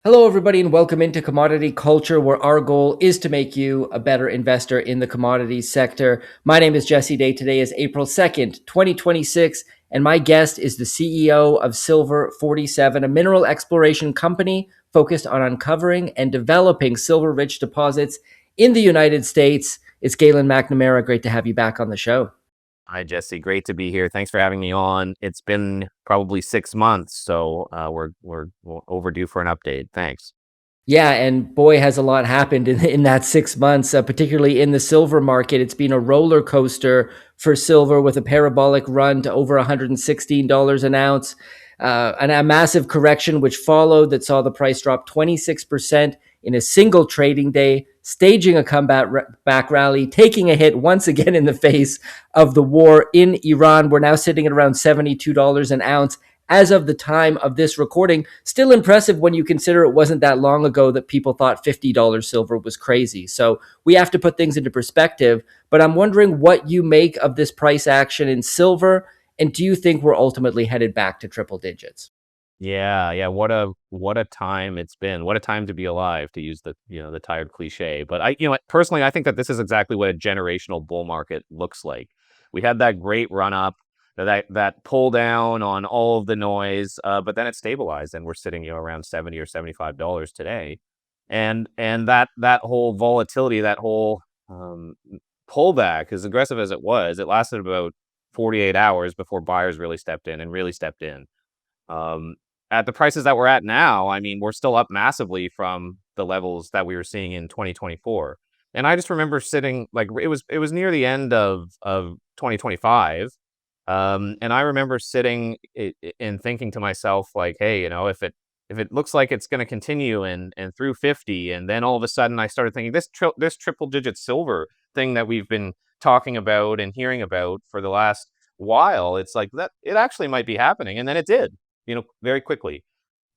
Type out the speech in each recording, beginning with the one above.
Hello, everybody, and welcome into Commodity Culture, where our goal is to make you a better investor in the commodities sector. My name is Jesse Day. Today is April 2nd, 2026, and my guest is the CEO of Silver47, a mineral exploration company focused on uncovering and developing silver-rich deposits in the United States. It's Galen McNamara. Great to have you back on the show. Hi, Jesse. Great to be here. Thanks for having me on. It's been probably 6 months, so we're overdue for an update. Thanks. Yeah, and boy, has a lot happened in that 6 months, particularly in the silver market. It's been a roller coaster for silver with a parabolic run to over $116 an ounce, and a massive correction which followed that saw the price drop 26% in a single trading day, staging a comeback back rally, taking a hit once again in the face of the war in Iran. We're now sitting at around $72 an ounce as of the time of this recording. Still impressive when you consider it wasn't that long ago that people thought $50 silver was crazy. So we have to put things into perspective. But I'm wondering what you make of this price action in silver. And do you think we're ultimately headed back to triple digits? Yeah. What a time it's been. What a time to be alive, to use the tired cliche. But personally, I think that this is exactly what a generational bull market looks like. We had that great run up, that pull down on all of the noise, but then it stabilized, and we're sitting around $70 or $75 today. And that whole volatility, that whole pullback, as aggressive as it was, it lasted about 48 hours before buyers really stepped in and really stepped in. Um, at the prices that we're at now, I mean, we're still up massively from the levels that we were seeing in 2024. And I just remember sitting, like, it was near the end of 2025. And I remember sitting and thinking to myself, like, hey, if it looks like it's going to continue and through 50, and then all of a sudden I started thinking this triple digit silver thing that we've been talking about and hearing about for the last while, it's like that it actually might be happening, and then it did, very quickly.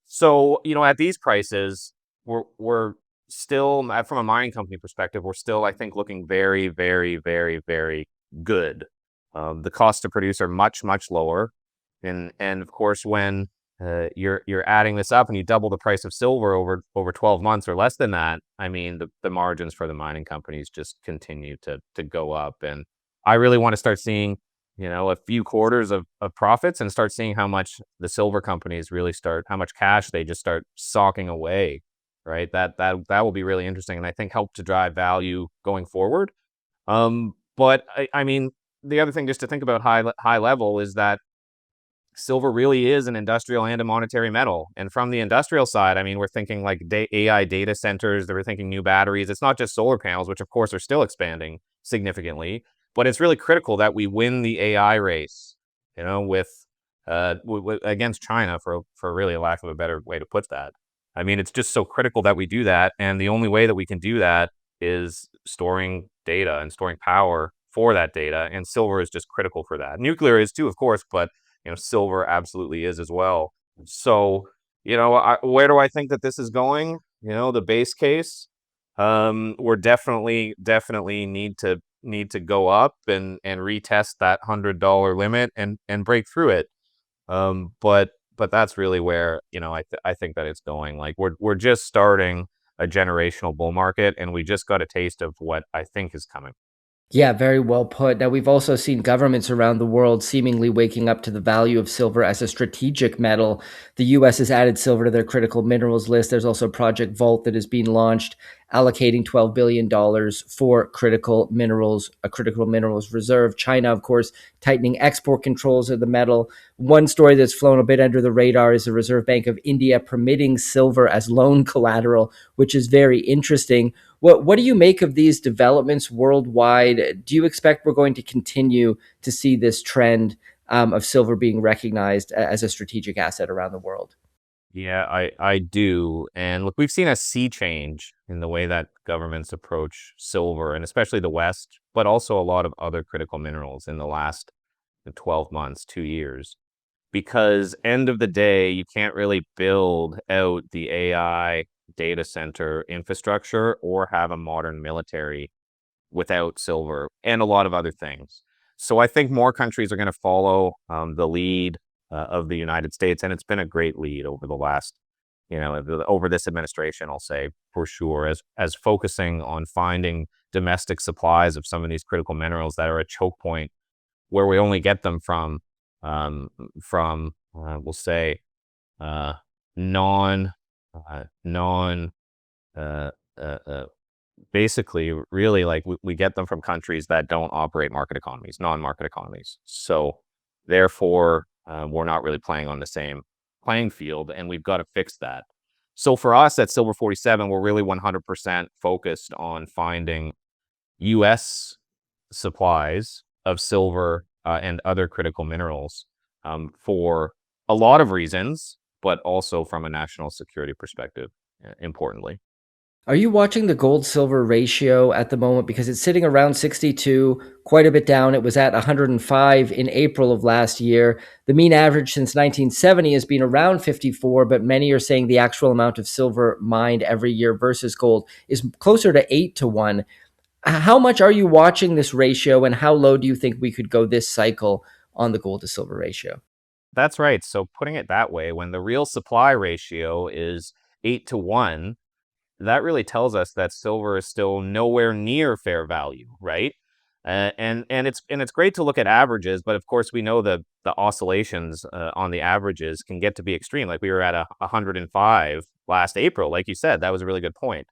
So, at these prices, we're still, from a mining company perspective, we're still, I think, looking very, very, very, very good. The cost to produce are much, much lower, and of course, when you're adding this up and you double the price of silver over 12 months or less than that, I mean, the margins for the mining companies just continue to go up, and I really want to start seeing a few quarters of profits, and start seeing how much the silver companies really start, how much cash they just start socking away, right? That will be really interesting, and I think help to drive value going forward. But I mean, the other thing just to think about high level is that silver really is an industrial and a monetary metal. And from the industrial side, I mean, we're thinking like AI data centers, we're thinking new batteries. It's not just solar panels, which of course are still expanding significantly, but it's really critical that we win the AI race, with against China, for really a lack of a better way to put that. I mean, it's just so critical that we do that, and the only way that we can do that is storing data and storing power for that data, and silver is just critical for that. Nuclear is too, of course, but silver absolutely is as well. So, where do I think that this is going? The base case, we're definitely need to go up and retest that $100 limit and break through it. But that's really where, I think that it's going. Like, we're just starting a generational bull market, and we just got a taste of what I think is coming. Yeah, very well put. Now, we've also seen governments around the world seemingly waking up to the value of silver as a strategic metal. The US has added silver to their critical minerals list. There's also Project Vault that is being launched, allocating $12 billion for critical minerals, a critical minerals reserve. China, of course, tightening export controls of the metal. One story that's flown a bit under the radar is the Reserve Bank of India permitting silver as loan collateral, which is very interesting. What do you make of these developments worldwide? Do you expect we're going to continue to see this trend of silver being recognized as a strategic asset around the world? Yeah, I do. And look, we've seen a sea change in the way that governments approach silver, and especially the West, but also a lot of other critical minerals in the last 12 months, 2 years. Because end of the day, you can't really build out the AI data center infrastructure or have a modern military without silver and a lot of other things. So I think more countries are going to follow the lead of the United States, and it's been a great lead over the last over this administration, I'll say for sure, as focusing on finding domestic supplies of some of these critical minerals that are a choke point where we only get them from we'll say uh, non non uh, uh, uh, basically really like we get them from countries that don't operate market economies, non-market economies. So therefore, we're not really playing on the same playing field, and we've got to fix that. So for us at Silver 47, we're really 100% focused on finding U.S. supplies of silver and other critical minerals for a lot of reasons, but also from a national security perspective, importantly. Are you watching the gold silver ratio at the moment? Because it's sitting around 62, quite a bit down. It was at 105 in April of last year. The mean average since 1970 has been around 54, but many are saying the actual amount of silver mined every year versus gold is closer to 8 to 1. How much are you watching this ratio, and how low do you think we could go this cycle on the gold to silver ratio? That's right. So putting it that way, when the real supply ratio is 8 to 1, that really tells us that silver is still nowhere near fair value, right? And it's great to look at averages, but of course we know the oscillations on the averages can get to be extreme. Like we were at 105 last April, like you said, that was a really good point.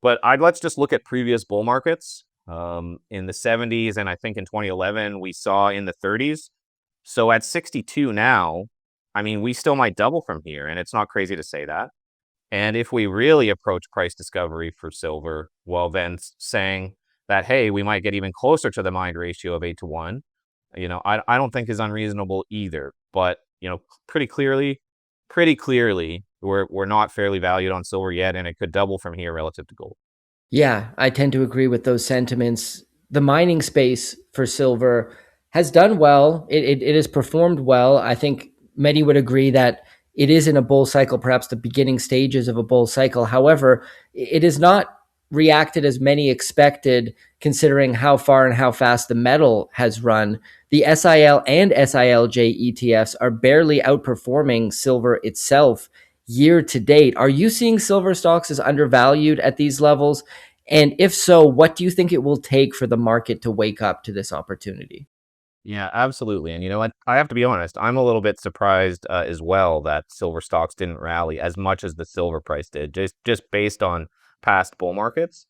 But let's just look at previous bull markets. In the 70s and I think in 2011 we saw in the 30s. So at 62 now, I mean, we still might double from here, and it's not crazy to say that. And if we really approach price discovery for silver, well, then saying that, hey, we might get even closer to the mined ratio of 8 to 1, I don't think is unreasonable either. But, pretty clearly, we're not fairly valued on silver yet, and it could double from here relative to gold. Yeah, I tend to agree with those sentiments. The mining space for silver has done well. It has performed well. I think many would agree that it is in a bull cycle, perhaps the beginning stages of a bull cycle. However, it has not reacted as many expected, considering how far and how fast the metal has run. The SIL and SILJ ETFs are barely outperforming silver itself year to date. Are you seeing silver stocks as undervalued at these levels? And if so, what do you think it will take for the market to wake up to this opportunity? Yeah, absolutely. And you know what? I have to be honest, I'm a little bit surprised as well that silver stocks didn't rally as much as the silver price did, just based on past bull markets.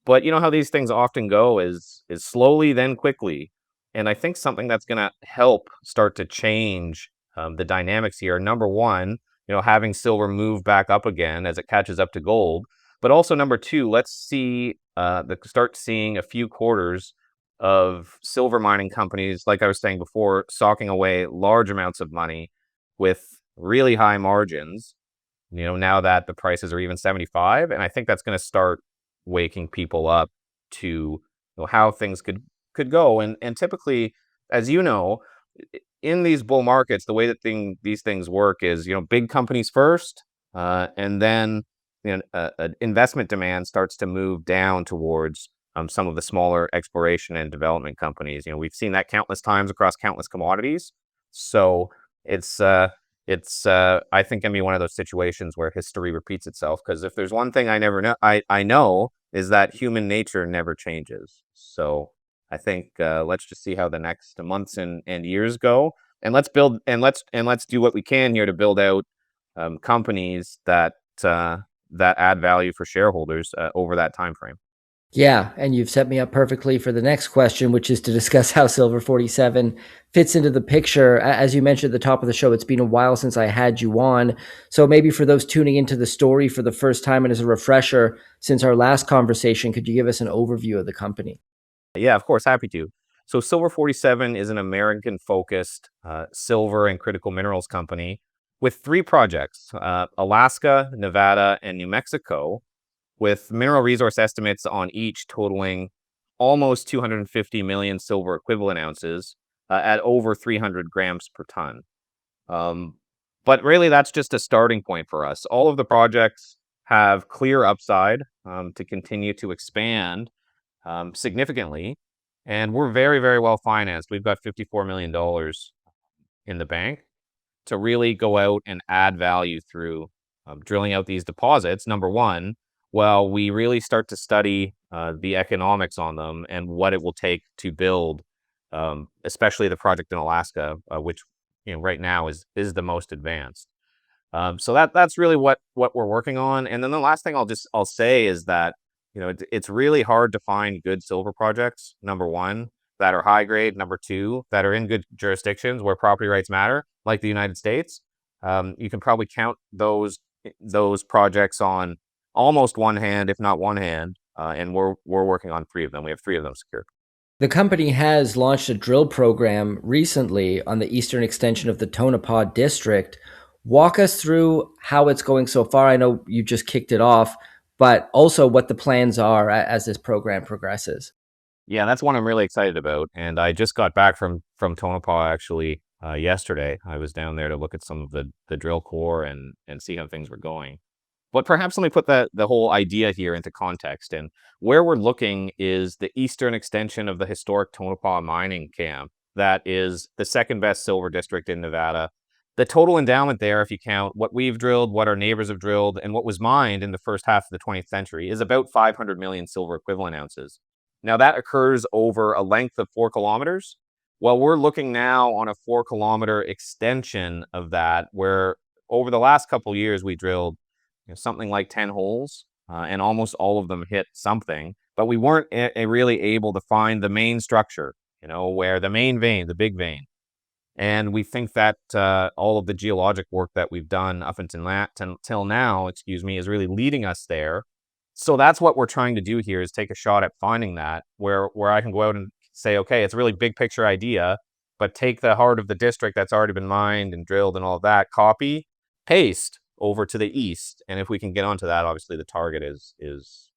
But you know how these things often go is slowly then quickly. And I think something that's going to help start to change the dynamics here. Number one, having silver move back up again as it catches up to gold. But also number two, let's see start seeing a few quarters of silver mining companies, like I was saying before, socking away large amounts of money with really high margins, now that the prices are even 75. And I think that's going to start waking people up to how things could go. And typically, as you know, in these bull markets, the way that these things work is, big companies first, and then investment demand starts to move down towards some of the smaller exploration and development companies. We've seen that countless times across countless commodities. So it's I think gonna be one of those situations where history repeats itself. Because if there's one thing I know is that human nature never changes. So I think let's just see how the next months and years go, and let's do what we can here to build out companies that add value for shareholders over that time frame. Yeah, and you've set me up perfectly for the next question, which is to discuss how Silver 47 fits into the picture. As you mentioned at the top of the show, it's been a while since I had you on. So maybe for those tuning into the story for the first time and as a refresher since our last conversation, could you give us an overview of the company? Yeah, of course, happy to. So Silver 47 is an American-focused silver and critical minerals company with three projects: Alaska, Nevada, and New Mexico, with mineral resource estimates on each totaling almost 250 million silver equivalent ounces at over 300 grams per ton. Um, but really, that's just a starting point for us. All of the projects have clear upside to continue to expand significantly. And we're very, very well financed. We've got $54 million in the bank to really go out and add value through drilling out these deposits, number one, well, we really start to study the economics on them and what it will take to build, especially the project in Alaska, which right now is the most advanced. So that's really what we're working on. And then the last thing I'll say is that it's really hard to find good silver projects. Number one, that are high grade. Number two, that are in good jurisdictions where property rights matter, like the United States. You can probably count those projects on almost one hand, if not one hand. And we're working on three of them. We have three of them secured. The company has launched a drill program recently on the eastern extension of the Tonopah district. Walk us through how it's going so far. I know you just kicked it off, but also what the plans are as this program progresses. Yeah, that's one I'm really excited about. And I just got back from Tonopah actually yesterday. I was down there to look at some of the drill core and see how things were going. But perhaps let me put the whole idea here into context. And where we're looking is the eastern extension of the historic Tonopah mining camp. That is the second best silver district in Nevada. The total endowment there, if you count what we've drilled, what our neighbors have drilled, and what was mined in the first half of the 20th century, is about 500 million silver equivalent ounces. Now, that occurs over a length of 4 kilometers. Well, we're looking now on a 4 kilometer extension of that, where over the last couple of years, we drilled something like 10 holes, and almost all of them hit something, but we weren't really able to find the main structure, where the main vein, the big vein. And we think that all of the geologic work that we've done up until now, is really leading us there. So that's what we're trying to do here, is take a shot at finding that, where I can go out and say, okay, it's a really big picture idea, but take the heart of the district that's already been mined and drilled and all of that, copy, paste over to the east. And if we can get onto that, obviously the target is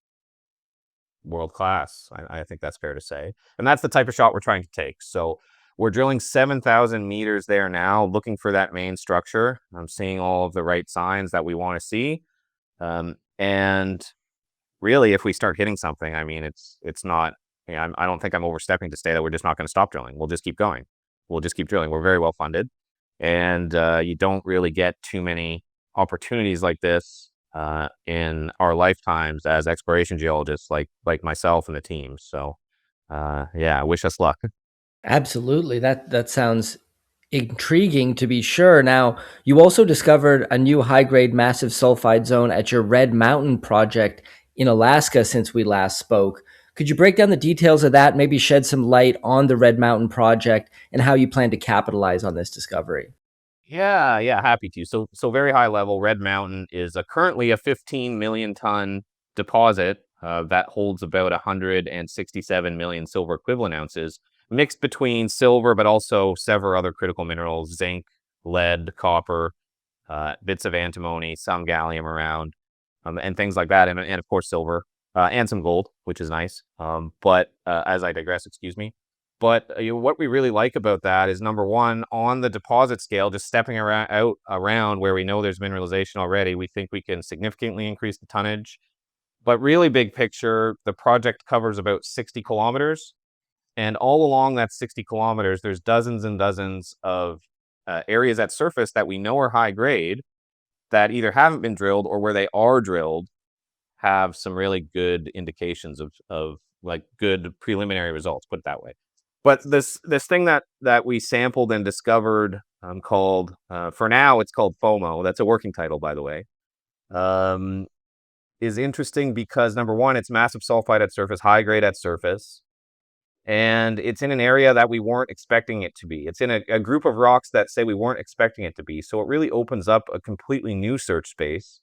world class. I think that's fair to say. And that's the type of shot we're trying to take. So we're drilling 7,000 meters there now, looking for that main structure. I'm seeing all of the right signs that we want to see. And really, if we start hitting something, I mean, it's not, I don't think I'm overstepping to say that we're just not going to stop drilling. We'll just keep going. We'll just keep drilling. We're very well funded. And you don't really get too many opportunities like this in our lifetimes as exploration geologists, like myself and the team. So yeah, wish us luck. Absolutely. That sounds intriguing to be sure. Now, you also discovered a new high-grade massive sulfide zone at your Red Mountain project in Alaska since we last spoke. Could you break down the details of that, maybe shed some light on the Red Mountain project and how you plan to capitalize on this discovery? Yeah, happy to. So very high level. Red Mountain is currently a 15 million ton deposit that holds about 167 million silver equivalent ounces, mixed between silver, but also several other critical minerals: zinc, lead, copper, bits of antimony, some gallium around, and things like that, and of course silver, and some gold, which is nice. But as I digress, excuse me. But what we really like about that is, number one, on the deposit scale, just stepping around where we know there's mineralization already, we think we can significantly increase the tonnage. But really big picture, the project covers about 60 kilometers. And all along that 60 kilometers, there's dozens and dozens of areas at surface that we know are high grade, that either haven't been drilled, or where they are drilled have some really good indications of like good preliminary results, put it that way. But this thing that we sampled and discovered, called, for now it's called FOMO. That's a working title, by the way. Um, is interesting because, number one, it's massive sulfide at surface, high grade at surface, and it's in an area that we weren't expecting it to be. It's in a group of rocks that say we weren't expecting it to be. So it really opens up a completely new search space,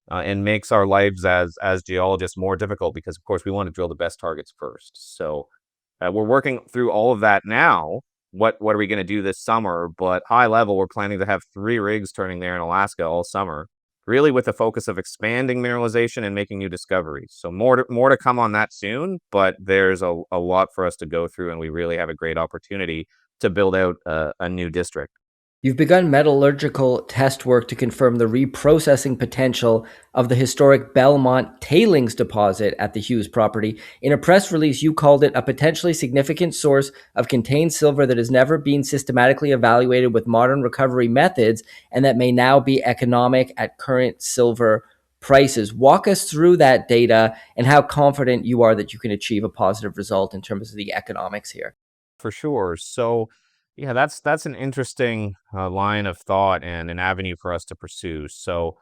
and makes our lives as geologists more difficult, because of course we want to drill the best targets first. So we're working through all of that now. What are we going to do this summer? But high level, we're planning to have 3 rigs turning there in Alaska all summer, really with the focus of expanding mineralization and making new discoveries. So more to come on that soon, but there's a lot for us to go through, and we really have a great opportunity to build out a new district. You've begun metallurgical test work to confirm the reprocessing potential of the historic Belmont tailings deposit at the Hughes property. In a press release, you called it a potentially significant source of contained silver that has never been systematically evaluated with modern recovery methods and that may now be economic at current silver prices. Walk us through that data and how confident you are that you can achieve a positive result in terms of the economics here. For sure. So, yeah, that's an interesting line of thought and an avenue for us to pursue. So,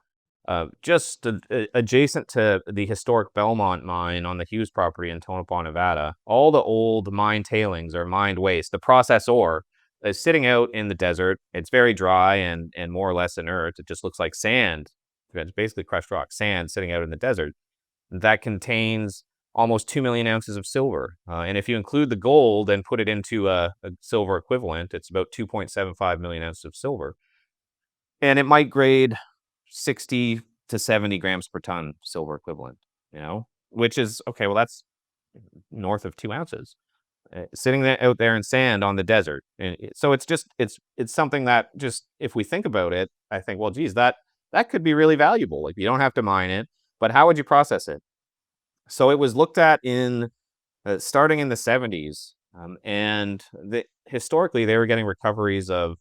just adjacent to the historic Belmont mine on the Hughes property in Tonopah, Nevada, all the old mine tailings or mined waste, the process ore, is sitting out in the desert. It's very dry and more or less inert. It just looks like sand. It's basically crushed rock, sand sitting out in the desert that contains almost 2 million ounces of silver. And if you include the gold and put it into a silver equivalent, it's about 2.75 million ounces of silver. And it might grade 60 to 70 grams per ton silver equivalent, which is okay. Well, that's north of 2 ounces sitting there out there in sand on the desert. And so it's something that just, if we think about it, I think, well, geez, that could be really valuable. Like, you don't have to mine it, but how would you process it? So it was looked at in starting in the 70s, and historically they were getting recoveries of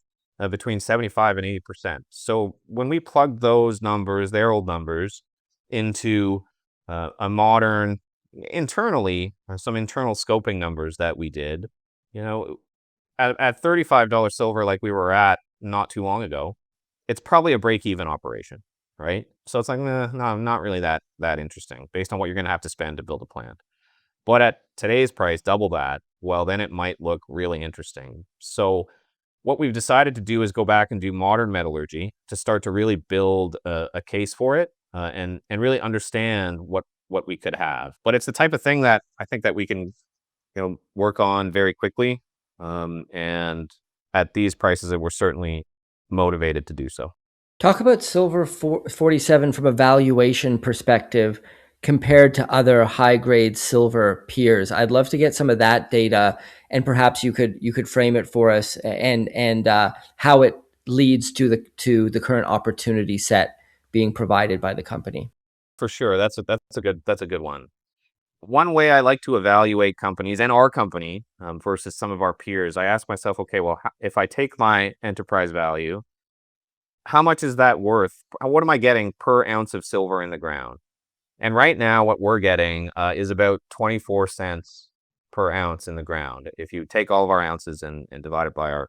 between 75 and 80%. So when we plugged those numbers, their old numbers, into a modern internally, some internal scoping numbers that we did, you know, at $35 silver like we were at not too long ago, it's probably a break-even operation, right? So it's like, no, not really that interesting based on what you're going to have to spend to build a plant. But at today's price, double that, well, then it might look really interesting. So what we've decided to do is go back and do modern metallurgy to start to really build a case for it, and really understand what we could have. But it's the type of thing that I think that we can work on very quickly, and at these prices, that we're certainly motivated to do so. Talk about Silver 47 from a valuation perspective compared to other high grade silver peers. I'd love to get some of that data, and perhaps you could frame it for us, and how it leads to the current opportunity set being provided by the company. For sure, that's a good one. One way I like to evaluate companies and our company, versus some of our peers, I ask myself, okay, well, if I take my enterprise value, how much is that worth? What am I getting per ounce of silver in the ground? And right now, what we're getting is about 24 cents per ounce in the ground. If you take all of our ounces and divide it by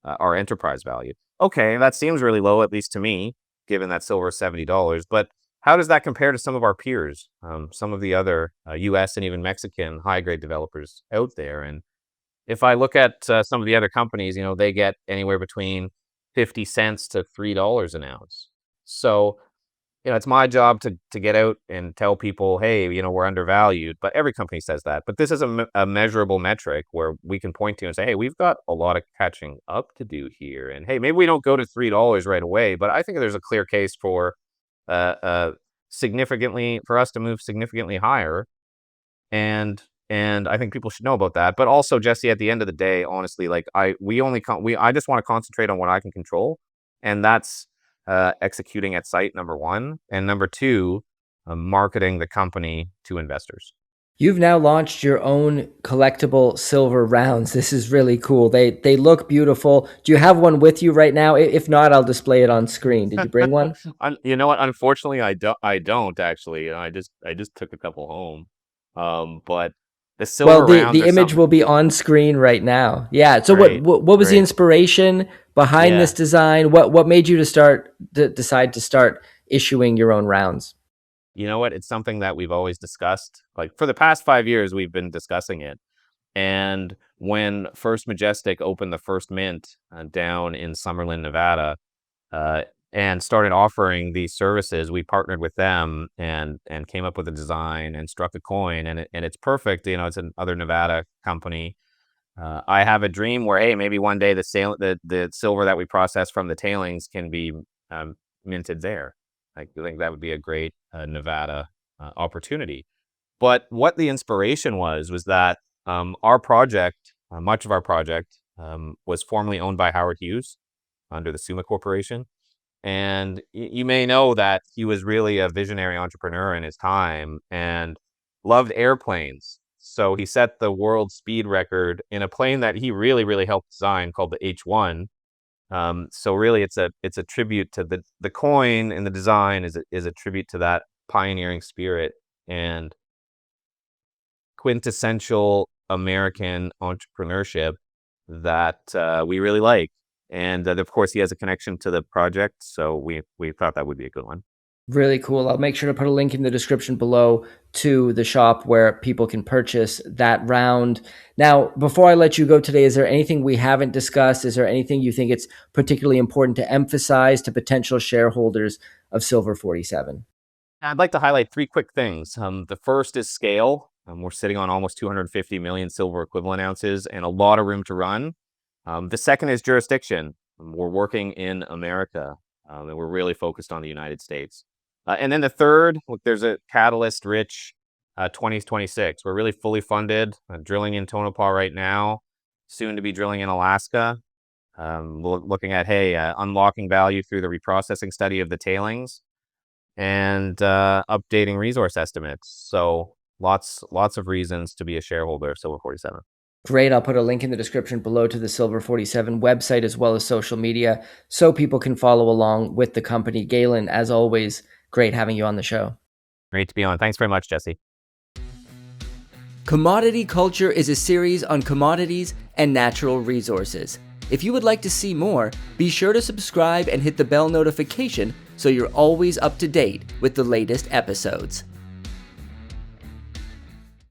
our enterprise value. Okay, that seems really low, at least to me, given that silver is $70. But how does that compare to some of our peers, some of the other US and even Mexican high grade developers out there? And if I look at some of the other companies, they get anywhere between 50 cents to $3 an ounce. So, it's my job to get out and tell people, hey, we're undervalued. But every company says that. But this is a measurable metric where we can point to and say, hey, we've got a lot of catching up to do here. And hey, maybe we don't go to $3 right away, but I think there's a clear case for significantly for us to move significantly higher. And I think people should know about that. But also, Jesse, at the end of the day, honestly, like I just want to concentrate on what I can control, and that's executing at site, number one, and number two, marketing the company to investors. You've now launched your own collectible silver rounds. This is really cool. They look beautiful. Do you have one with you right now? If not, I'll display it on screen. Did you bring one? You know what? Unfortunately, I don't actually. I just took a couple home. But the Well, silver rounds the are image something will be on screen right now. Yeah. So great, what was the great. inspiration behind this Yeah. design? What made you decide to start issuing your own rounds? You know what? It's something that we've always discussed. Like, for the past 5 years, we've been discussing it. And when First Majestic opened the first mint down in Summerlin, Nevada, uh, and started offering these services, we partnered with them and came up with a design and struck a coin. And it's perfect. It's another Nevada company. I have a dream where, hey, maybe one day the silver that we process from the tailings can be minted there. I think that would be a great Nevada opportunity. But what the inspiration was that our project, much of our project, was formerly owned by Howard Hughes. under the Suma Corporation. And you may know that he was really a visionary entrepreneur in his time and loved airplanes. So he set the world speed record in a plane that he really, really helped design called the H-1. So really, it's a tribute to the coin, and the design is a tribute to that pioneering spirit and quintessential American entrepreneurship that we really like. And of course, he has a connection to the project, so we thought that would be a good one. Really cool. I'll make sure to put a link in the description below to the shop where people can purchase that round. Now, before I let you go today, is there anything we haven't discussed? Is there anything you think it's particularly important to emphasize to potential shareholders of Silver 47? I'd like to highlight three quick things. The first is scale. We're sitting on almost 250 million silver equivalent ounces and a lot of room to run. The second is jurisdiction. We're working in America, and we're really focused on the United States. And then the third, look, there's a catalyst-rich 2026. We're really fully funded, drilling in Tonopah right now, soon to be drilling in Alaska. Looking at, unlocking value through the reprocessing study of the tailings and updating resource estimates. So lots of reasons to be a shareholder of Silver 47. Great. I'll put a link in the description below to the Silver 47 website as well as social media so people can follow along with the company. Galen, as always, great having you on the show. Great to be on. Thanks very much, Jesse. Commodity Culture is a series on commodities and natural resources. If you would like to see more, be sure to subscribe and hit the bell notification so you're always up to date with the latest episodes.